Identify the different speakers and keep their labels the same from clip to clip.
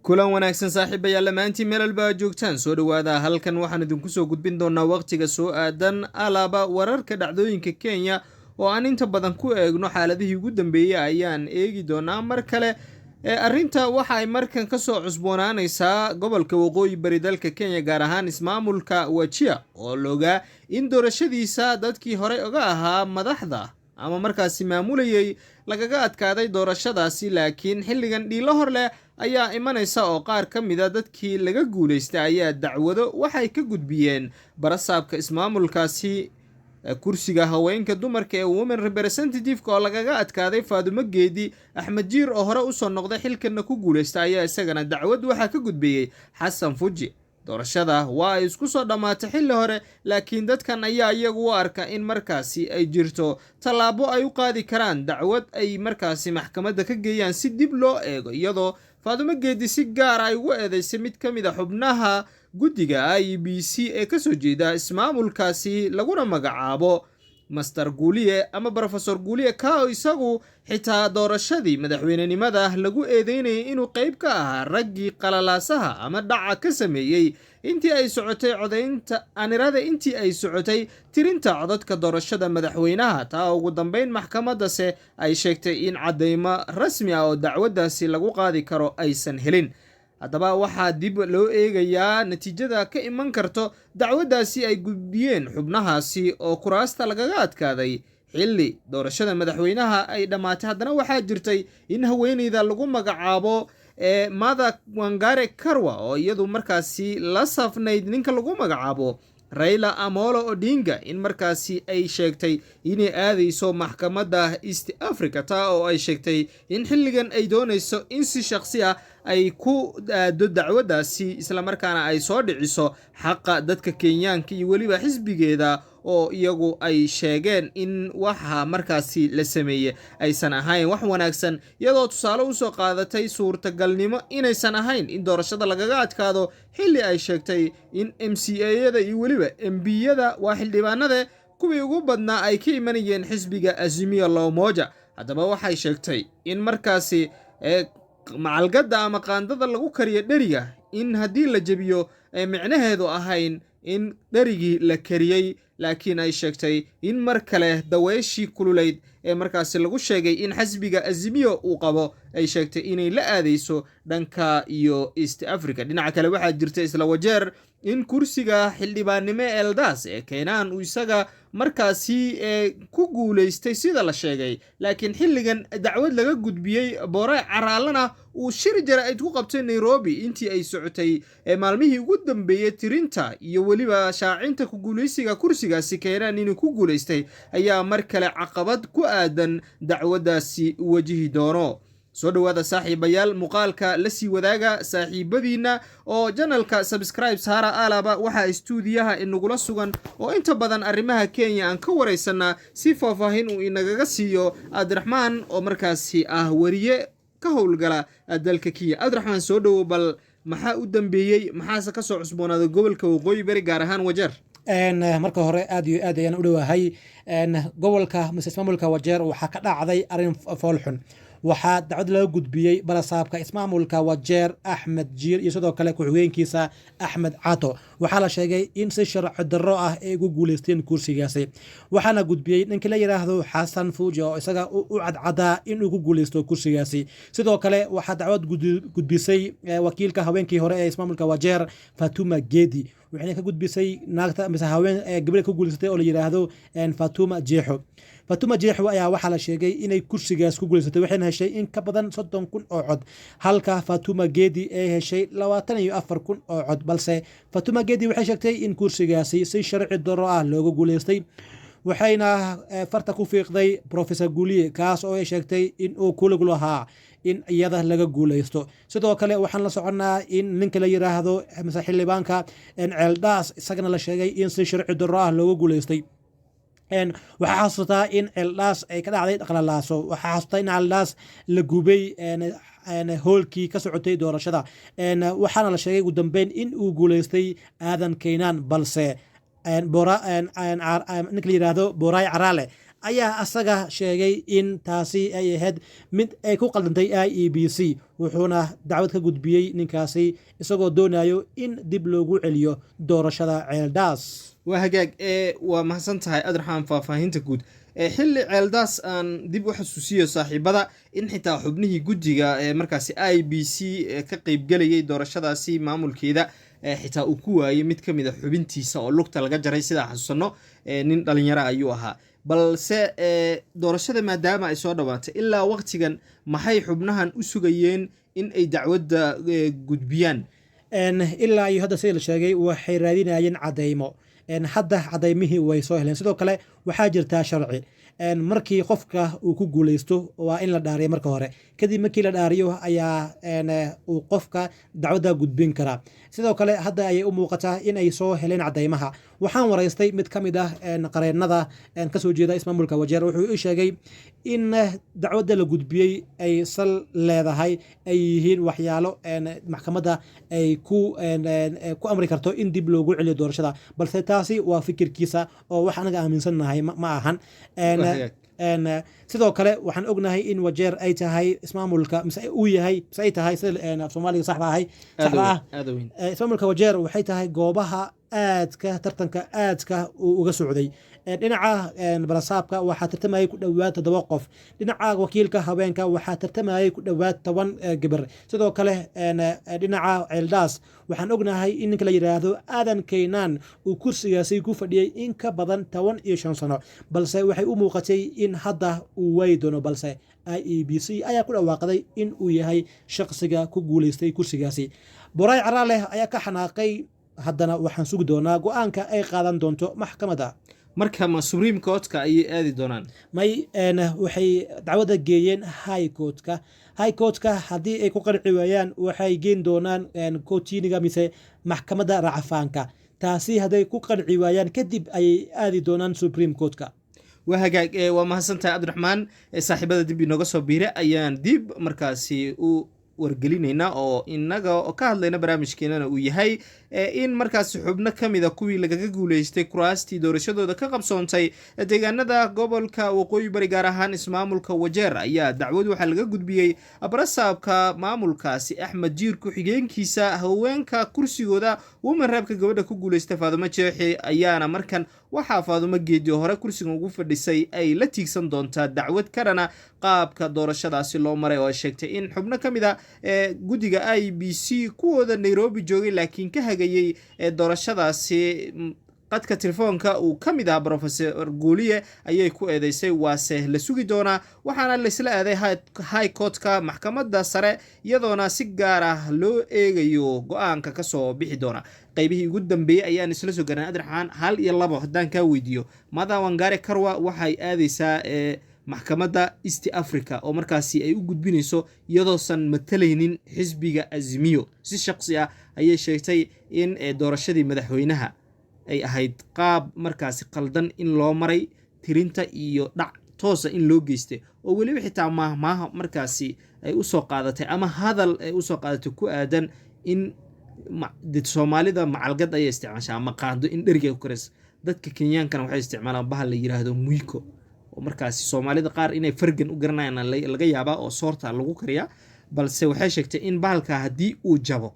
Speaker 1: kulan wanaagsan saaxiibayaal lamaantiin meel walba joogtaan soo dhawaada halkan waxaan idinku soo gudbin doonaa waqtiga soo aadan alaaba wararka dhacdooyinka Kenya oo aan inta badan ku eegno xaaladihii ugu dambeeyay ayaan eegi doonaa mar kale arinta waxa ay markan ka soo cusboonaanaysaa gobolka waqooyi bari dalka Kenya gaar ahaan ismaamulka Wajir oo looga in doorashadiisa dadkii hore uga ahaa madaxda ama markaasi maamulayay lagaga adkaaday doorashadaasi laakiin xilligan dhiilo hor leh ayaa imanaysa oo qaar ka mid ah dadkii laga guuleystay ayaa dacwado waxay ka gudbiyeen barasaabka ismaamulkaasi kursiga haweenka dumarka ee women representative oo lagaga adkaaday Faadumo Geedi Axmed Jiir oo hore u soo noqday xilkana ku guuleystay ayaa isagana dacwad waxa ka gudbiyay Xasan Fuji. doorashada waa ay isku soo dhamaatay xilli hore laakiin dadkan ayaa iyagu u arka in markaasi ay jirto talaabo ay u qaadi karaan dacwad ay markaasi maxkamadda ka geeyaan si dib loo eego iyadoo Faadumo Geedi si gaar ah ugu eedeysay mid ka mid ah xubnaha guddiga IEBC ee ka soo jeeda ismaamulkaasi laguna magacaabo Master Guuliye ama Professor Guuliye ka isagu xitaa doorashadii madaxweynenimada lagu eedeynayay inuu qayb ka ahaa raggii qalalaasaha ama dhaca ka sameeyay intii ay socotay codeynta anirada intii ay socotay tirinta codadka doorashada madaxweynaha taa ugu dambeyn maxkamaddaasi ay sheegtay in cadeymo rasmi ah oo dacwadaasi lagu qaadi karo aysan helin. haddaba waxaa dib loo eegayaa natiijada ka iman karto dacwadaasi ay gudbiyeen xubnahaasi oo kuraasta lagaga adkaaday xilli doorashada madaxweynaha ay dhammaatay. haddana waxaa jirtay in haweeneyda lagu magacaabo Martha Wangare Karwa oo iyadu markaasi la safnayd ninka lagu magacaabo Raila Amolo Odinga in markaasi ay sheegtay inay aadayso maxkamadda East Africa taa oo ay sheegtay in xilligan ay doonayso in si shakhsi ah ay ku aado dacwadaasi isla markaana ay soo dhiciso xaqa dadka Kenyaanka iyo waliba xisbigeeda oo iyagu ay sheegeen in waxa markaasi la sameeyay aysan ahayn wax wanaagsan iyadoo tusaale u soo qaadatay suurtagalnimo inaysan ahayn in doorashada lagaga adkaado xilli ay sheegtay in MCA-yada iyo waliba MB-yada waa xildhibaanada kuwii ugu badnaa ay ka imanayeen xisbiga Azimio la Umoja. haddaba waxay sheegtay in markaasi macalgada ama qaandada lagu kariyo dheriga in haddii la jabiyo ay micnaheedu ahayn in dherigii la kariyay laakiin ay sheegtay in mar kale daweeshii kululeyd ee markaasi lagu sheegay in xisbiga Azimio uu qabo ay sheegtay inay la aadeyso dhanka iyo East Africa. dhinaca kale waxaa jirta isla Wajeer in kursiga xildhibaannimo Eldas ee keenaan uu isaga markaasi ku guuleystay sida la sheegay laakiin xilligan dacwad laga gudbiyay Boray Caraalana uu shir jaraa'id ku qabtay Nairobi intii ay socotay maalmihii ugu dambeeyay tirinta iyo waliba shaacinta ku guuleysiga kursigaasi keenaan inuu ku guuleystay ayaa mar kale caqabad ku aadan dacwadaasi wajihi doono. soo dhawaada saaxiibayaal muuqaalka la sii wadaaga saaxiibadiina oo channelka subscribe saara alaba waxa stuudiyaha inagula sugan oo inta badan arrimaha Kenya aan ka wareysana si faahfaahin uu inaga siiyo Abdiraxmaan oo markaasi ah wariye ka howlgala dalka Kenya. Abdiraxmaan soo dhawo bal maxaa u dambeeyay maxaase ka soo cusboonaaday gobolka waqooyi bari gaar ahaan Wajeer?
Speaker 2: marka hore aad iyo aad ayaan u dhawahay gobolka ismaamulka Wajeer waxa ka dhacday arin foolxun. waxaa dacwad laga gudbiyay barasaabka ismaamulka Wajeer Axmed Jiir iyo sidoo kale ku-xigeenkiisa Axmed Cato. waxaa la sheegay in si sharci darro ah ay ugu guuleysteen kursigaasi waxaana gudbiyay ninkii la yiraahdo Xasan Fuji oo isaga u cadcadaa in uu ku guuleysto kursigaasi. sidoo kale waxaa dacwad gudbisay wakiilka haweenkii hore ee ismaamulka Wajeer Faadumo Geedi waxayna ka gudbisay naagta mise haween gabadha ku guuleysatay oo la yiraahdo Faadumo Jeexo. Faadumo Jeexo ayaa waxaa la sheegay inay kursigaas ku guuleysatay waxayna heshay in ka badan 30,000 oo cod halka Faadumo Geedi ay heshay 24,000 oo cod balse Faadumo Geedi waxay sheegtay in kursigaasi si sharci darro ah looga guuleystay waxayna farta ku fiiqday Professor Guuliye kaas oo ay sheegtay in uu ku lug lahaa in iyada laga guuleysto. sidoo kale waxaan la soconaa in ninka la yiraahdo xildhibaanka Eldas isagana la sheegay in si sharci darro ah looga guuleystay. waxaa xasuustaa in Eldas ay ka dhacday qalalaaso waxaa xasuustaa in Eldas la gubay hoolkii ka socotay doorashada waxaana la sheegay ugu dambeyn in uu guuleystay Aadan Keenan balse ninka la yiraahdo Boray Caraale ayaa asaga sheegay in taasi ay ahayd mid ay ku qaldantay IEBC wuxuuna dacwad ka gudbiyey ninkaasi isagoo doonayo in dib loogu celiyo doorashada ceeldaas.
Speaker 1: waa hagaag waa mahadsan tahay adraxmaan faahfaahinta guud. xilli ceeldaas aan dib u xasuusiyo saaxiibada in xitaa xubnihii guddiga markaasi IEBC ka qeybgelayay doorashadaasi maamulkeeda xitaa uu ku waayey mid ka mid a xubintiisa oo lugta laga jaray sidaa xasuusanno nin dhalinyaro ayuu ahaa. balse doorashada maadaama ay soo dhowaatay ilaa waqtigan maxay xubnahan u sugayeen in ay dacwadda gudbiyaan?
Speaker 2: ilaa iyo hadda sida la sheegay waxay raadinayeen cadeymo. hadda cadaymihii way soo heleen. sidoo kale waxaa jirtaa sharci markii qofka uu ku guuleysto waa in la dhaariyo marka hore, kadib markii la dhaariyo ayaa uu qofka dacwadda gudbin karaa. sidoo kale hadda ayay u muuqataa in ay soo heleen cadeymaha. waxaan waraystay mid ka mid ah qareennada kasoo jeeda ismaamulka Wajeer. wuxuu ii sheegay in dacwadda la gudbiyey ay sal leedahay ay yihiin waxyaalo maxkamadda ay ku amri karto in dib loogu celiyo doorashada, balse taasi waa fikirkiisa oo wax anaga aaminsannahay ma ahan. sidoo kale waxaan ognahay in Wajeer ay tahay ismaamulka mise uu yahay mise ay tahay sida Soomaaliga saxda ah ismaamulka Wajeer waxay tahay goobaha aadka tartanka aadka uga socday. dhinaca balasaabka waxaa tartamayay ku dhowaad 7 qof. dhinaca wakiilka haweenka waxaa tartamayay ku dhowaad 10 gabar. sidoo kale dhinaca ceeldaas waxaan ognahay in ninka la yiraahdo Aadan Keenan uu kursigaasi ku fadhiyay in ka badan 15 sano, balse waxay u muuqatay in hadda uu way doono, balse IEBC ayaa ku dhawaaqday in uu yahay shaqsiga ku guuleystay kursigaasi. Boray Caraale ayaa ka xanaaqay. haddana waxaan sugi doonaa go'aanka ay qaadan doonto maxkamadda.
Speaker 1: marka ma Supreme Court-ka ayay aadi doonaan?
Speaker 2: may waxay dacwadda geeyeen High Court-ka haddii ay ku qarci waayaan waxay geen doonaan kootiniga mise maxkamadda racfaanka. taasi hadday ku qarci waayaan kadib ayay aadi doonaan Supreme Court-ka.
Speaker 1: waa hagaag waa mahadsantahay Cabdiraxmaan. saaxiibada dib inooga soo biire ayaan dib markaasi u wargelinaynaa oo inaga ka hadlayna barnaamijkeenana uu yahay in markaasi xubno ka mid a kuwii lagaga guuleystay kuraastii doorashadooda ka qabsoontay deegaanada gobolka waqooyi bari gaar ahaan ismaamulka Wajeer ayaa dacwad waxaa laga gudbiyey barasaabka maamulkaasi Axmed Jiir ku-xigeenkiisa haweenka kursigooda wamareebka gabadha ku guuleystay Faadumo Jeexi ayaana markan waxaa Faadumo Geedi hore kursigan ugu fadhisay ay la tiigsan doontaa dacwad karana qaabka doorashadaasi loo maray oo sheegtay in xubno ka mid a guddiga IEBC kuwooda Nairobi joogay laakiin ka hagayay doorashadaasi qadka telefoonka uu ka mid ahaa Professor Guuliye ayay ku eedeysay. waase la sugi doonaa waxaana la isla aaday High Court-ka maxkamadda sare iyadoona si gaar ah loo eegayo go'aanka ka soo bixi doona. qaybihii ugu dambeeyay ayaan isla soo garanay Adraxaan 1 iyo 2 haddaan kaa weydiiyo. Martha Wangari Karwa waxay aadaysaa maxkamadda East Africa oo markaasi ay u gudbinayso iyadoosan matalaynin xisbiga Azimio. si shakhsi ah ayay sheegtay in doorashadii madaxweynaha ay ahayd qaab markaasi qaldan in loo maray, tirinta iyo dhac toosa in loo geystay oo weliba xitaa maaha markaasi ay u soo qaadatay ama hadal ay u soo qaadatay ku aadan in Soomaalida macalgad ay isticmaashaa ama qaado in dheriga ku karis. dadka Kenyaankana waxay isticmaalaan bahal la yiraahdo muiko oo markaasi Soomaalida qaar inay fargan u garanayaan laga yaabaa oo soorta lagu kariya, balse waxay sheegtay in bahalka haddii uu jabo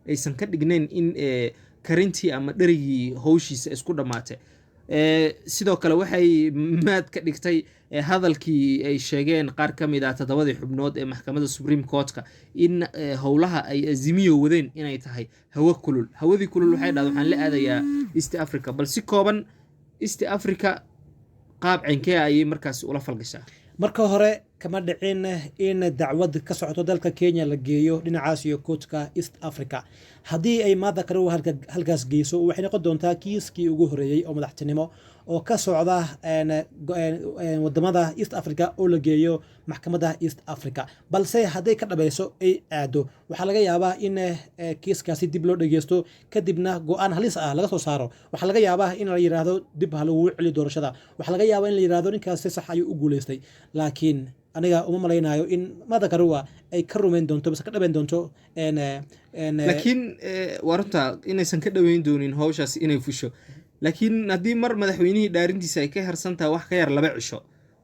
Speaker 1: aysan ka dhignayn in karintii ama dherigii hawshiisa isku dhamaatay. sidoo kale waxay maad ka dhigtay hadalkii ay sheegeen qaar ka mid ah 7 xubnood ee maxkamadda Supreme Court-ka in howlaha ay Azimio wadeen inay tahay hawo kulul. hawadii kulul waxay dhahday waxaan la aadayaa East Africa, bal si kooban East Africa qaab cinkee ayay markaasi ula falgashaa?
Speaker 2: marka hore kama dhicin in dacwad ka socoto dalka Kenya la geeyo dhinacaas iyo court-ka East Africa. haddii ay Martha Karua halkaas geyso waxay noqon doontaa kiiskii ugu horeeyay oo madaxtinimo oo ka socda wadamada East Africa oo la geeyo maxkamadda East Africa, balse hadday ka dhabayso ay aado waxaa laga yaabaa in kiiskaasi dib loo dhageysto kadibna go'aan halis ah laga soo saaro. waxaa laga yaabaa in la yiraahdo dib ha lagu celiyo doorashada. waxaa laga yaabaa in la yiraahdo ninkaas si sax ayuu u guuleystay, laakiin aniga uma malaynayo in Martha Karua ay ka rumayn doonto bas ka dhabayn doonto
Speaker 1: laakiin warta inaysan ka dhaweyn doonin hawshaas inay fusho. laakiin haddii mar madaxweynihii dhaarintiisa ay ka harsan tahay wax ka yar 2 cisho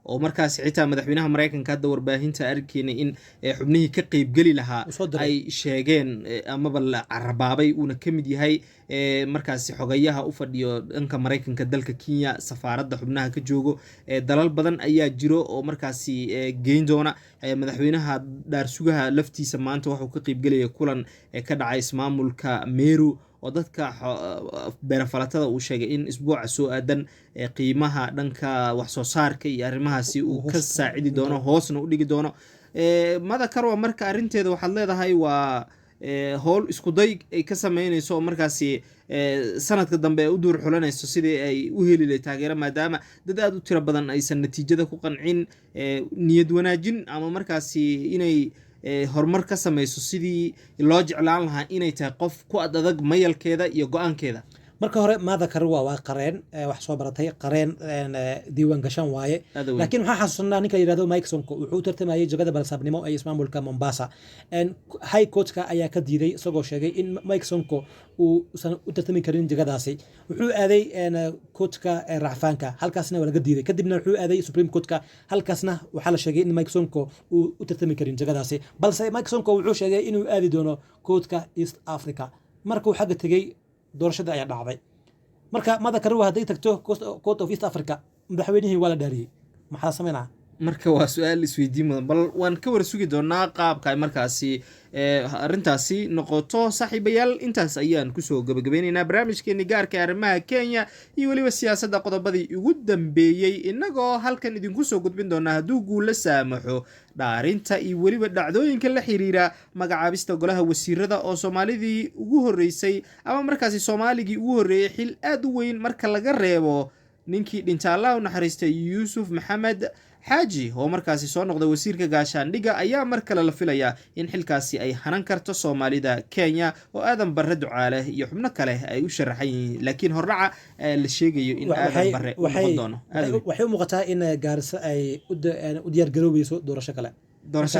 Speaker 1: oo markaas xitaa madaxweynaha Mareykanka hadda warbaahinta arkeenay in xubnihii ka qaybgeli lahaa ay sheegeen amaba la carabaabay uuna ka mid yahay markaasi xogayaha u fadhiyo dhanka Mareykanka dalka Kenya safaaradda xubnaha ka joogo dalal badan ayaa jiro oo markaasi geyn doona madaxweynaha dhaarsugaha laftiisa maanta wuxuu ka qaybgelaya kulan ka dhacay ismaamulka Meru oo dadka beerafalatada uu sheegay in isbuuca soo aadan qiimaha dhanka wax soo saarka iyo arrimahaasi uu ka saacidi doono hoosna u dhigi doono Martha Karua marka arinteeda waxaad leedahay waa howl isku day ay ka sameynayso markaasi sanadka dambe u duur xulanayso sidii ay u heli lahayd taageero maadaama dad aad u tiro badan aysan natiijada ku qancin niyad wanaajin ama markaasi inay horumar ka samayso sidii loo jeclaan lahaa inay tahay qof ku adag mayalkeeda iyo go'aankeeda
Speaker 2: marka hore Martha Karua waa qareen wax soo baratay qareen diiwaan gashan waaye laakiin waxa xasuusnaa ninka yiraahdo Mike Sonko wuxuu tartamayay jagada balsaabnimo ee ismaamulka Mombasa high court-ka ayaa ka diiday isagoo sheegay in Mike Sonko uu u tartami karin jagadaasi wuxuu aaday court-ka racfaanka halkaasna waa laga diiday kadibna wuxuu aaday Supreme Court-ka halkaasna waxa la sheegay in Mike Sonko uu u tartami karin jagadaasi balse Mike Sonko wuxuu sheegay inuu aadi doono court-ka East Africa markuu xagga tagay doorashada ayaa dhacday marka Martha Karua haday tagto Court of East Africa madaxweynihii waa la dhaariyay maxaa sameynaa
Speaker 1: marka waa su'aal isweydiin mudan bal waan ka war sugi doonaa qaabka ay markaasi arintaasi noqoto saaxiibayaal intaas ayaan kusoo gabagabeynaynaa barnaamijkeeni gaarka arrimaha Kenya iyo waliba siyaasadda qodobadii ugu dambeeyay inagoo halkan idinku soo gudbin doona hadduu guul la saamaxo dhaarinta iyo waliba dhacdooyinka la xiriira magacaabista golaha wasiirada oo Soomaalidii ugu horeysay ama markaasi Soomaaligii ugu horeeyay xil aad u weyn marka laga reebo ninkii dhinta Allah u naxariistay Yuusuf Maxamed Xaaji oo markaasi soo noqday wasiirka gaashaandhiga ayaa mar kale la filayaa in xilkaasi ay hanan karto Soomaalida Kenya oo Aadan Barre Ducaale iyo xubno kale ay u sharaxan yihiin laakiin horraca la sheegayo in Aadan Barre uu noqon doono
Speaker 2: waxay u muuqataa in Gaarisa ay u diyaar garoobayso doorasho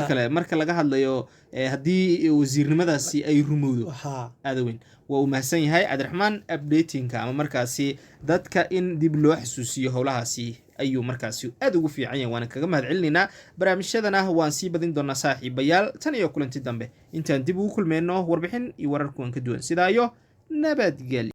Speaker 2: kale
Speaker 1: marka laga hadlayo haddii wasiirnimadaasi ay rumowdo aadaweyn waa u mahadsan yahay Cabdiraxmaan updatingka ama markaasi dadka in dib loo xasuusiyo howlahaasi ayuu markaasi aad ugu fiican yahay waana kaga mahadcelinaynaa barnaamijyadana waan sii badin doonaa saaxiibayaal tan iyo kulanti dambe intaan dib ugu kulmeyno warbixin iyo warar kuwan ka duwan sidaayo nabadgelyo